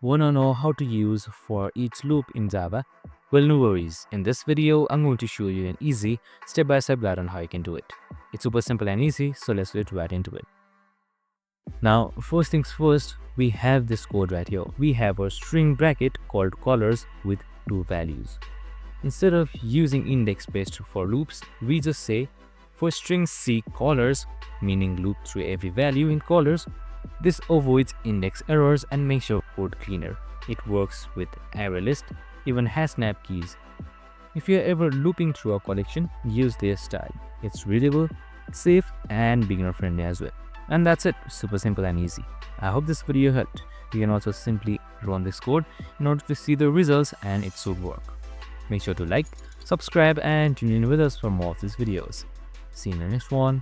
Wanna know how to use for each loop in Java? Well, no worries. In this video, I'm going to show you an easy step-by-step guide on how you can do it. It's super simple and easy, so let's get right into it. Now, first things first, we have this code right here. We have a string bracket called callers with two values. Instead of using index-based for loops, we just say for string C callers, meaning loop through every value in callers. This avoids index errors and makes your code cleaner. It works with array list, even has snap keys. If you're ever looping through a collection, use this style. It's readable, safe, and beginner friendly as well. And that's it, super simple and easy. I hope this video helped. You can also simply run this code in order to see the results, and it should work. Make sure to like, subscribe, and tune in with us for more of these videos. See you in the next one.